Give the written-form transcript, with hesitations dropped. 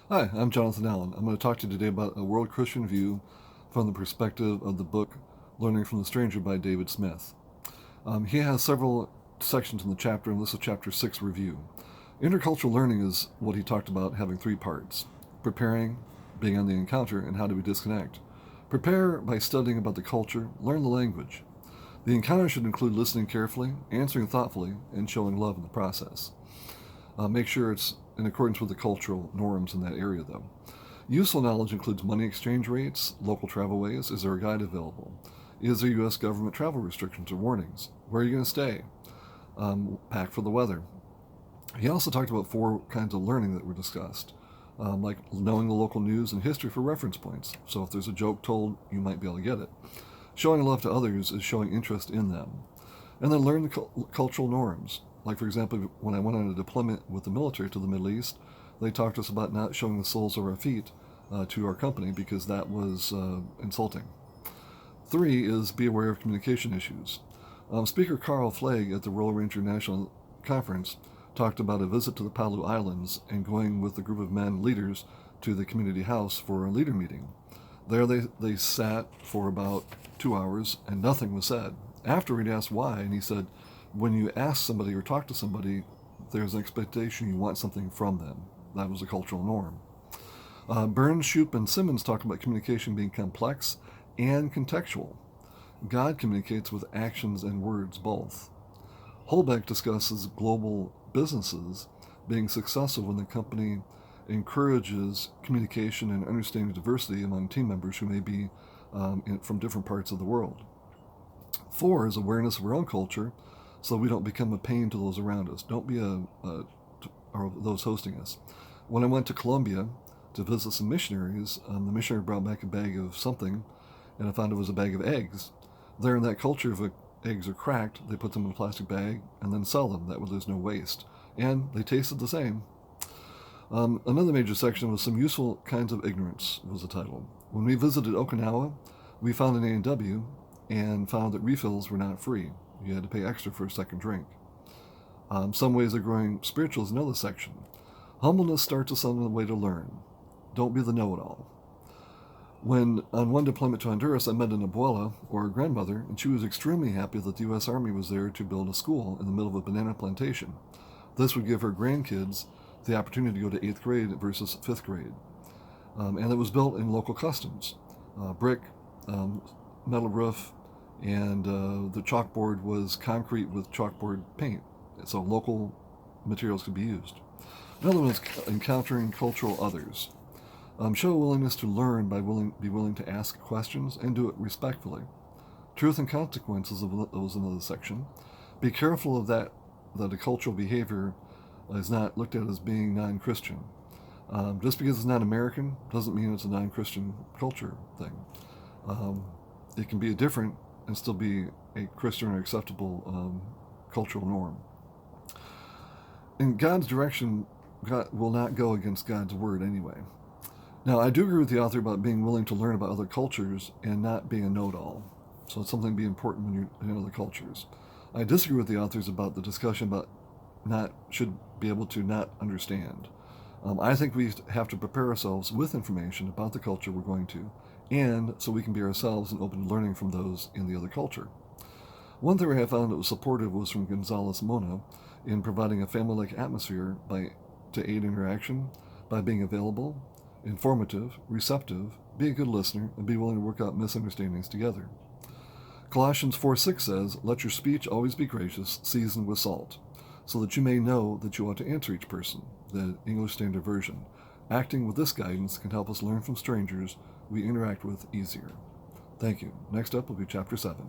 Hi, I'm Jonathan Allen. I'm going to talk to you today about a world Christian view from the perspective of the book Learning from the Stranger by David Smith. He has several sections in the chapter, and this is chapter 6 review. Intercultural learning is what he talked about having three parts: preparing, being on the encounter, and how do we disconnect. Prepare by studying about the culture, learn the language. The encounter should include listening carefully, answering thoughtfully, and showing love in the process. Make sure it's in accordance with the cultural norms in that area, though. Useful knowledge includes money exchange rates, local travelways. Is there a guide available? Is there U.S. government travel restrictions or warnings? Where are you going to stay? Pack for the weather. He also talked about four kinds of learning that were discussed, like knowing the local news and history for reference points. So if there's a joke told, you might be able to get it. Showing love to others is showing interest in them. And then learn the cultural norms. Like, for example, when I went on a deployment with the military to the Middle East, they talked to us about not showing the soles of our feet to our company because that was insulting. 3 is be aware of communication issues. Speaker Carl Flagg at the Royal Ranger National Conference talked about a visit to the Palau Islands and going with a group of men leaders to the community house for a leader meeting. There they sat for about 2 hours and nothing was said. After he'd asked why, and he said, when you ask somebody or talk to somebody, there's an expectation you want something from them. That was a cultural norm. Burns, Shoup, and Simmons talk about communication being complex and contextual. God communicates with actions and words both. Holbeck discusses global businesses being successful when the company encourages communication and understanding diversity among team members who may be from different parts of the world. 4 is awareness of our own culture so we don't become a pain to those around us. Don't be or those hosting us. When I went to Colombia to visit some missionaries, the missionary brought back a bag of something, and I found it was a bag of eggs. There in that culture, if eggs are cracked, they put them in a plastic bag and then sell them. That way there's no waste. And they tasted the same. Another major section was some useful kinds of ignorance was the title. When we visited Okinawa, we found an A&W and found that refills were not free. You had to pay extra for a second drink. Some ways of growing spiritual is another section. Humbleness starts us on the way to learn. Don't be the know-it-all. When on one deployment to Honduras, I met an abuela, or a grandmother, and she was extremely happy that the U.S. Army was there to build a school in the middle of a banana plantation. This would give her grandkids the opportunity to go to 8th grade versus 5th grade. And it was built in local customs. Brick, metal roof, and the chalkboard was concrete with chalkboard paint. So local materials could be used. Another one is encountering cultural others. Show a willingness to learn by be willing to ask questions and do it respectfully. Truth and consequences was another section. Be careful of that a cultural behavior is not looked at as being non-Christian. Just because it's not American doesn't mean it's a non-Christian culture thing. It can be a different and still be a Christian or acceptable cultural norm. In God's direction, God will not go against God's word anyway. Now, I do agree with the author about being willing to learn about other cultures and not being a know-it-all. So it's something to be important when you're in other cultures. I disagree with the authors about the discussion about should be able to not understand. I think we have to prepare ourselves with information about the culture we're going to, and so we can be ourselves and open to learning from those in the other culture. One theory I found that was supportive was from Gonzalez Mona in providing a family-like atmosphere to aid interaction by being available, informative, receptive, be a good listener, and be willing to work out misunderstandings together. Colossians 4:6 says, "Let your speech always be gracious, seasoned with salt, so that you may know that you ought to answer each person," the English Standard Version. Acting with this guidance can help us learn from strangers we interact with easier. Thank you. Next up will be Chapter 7.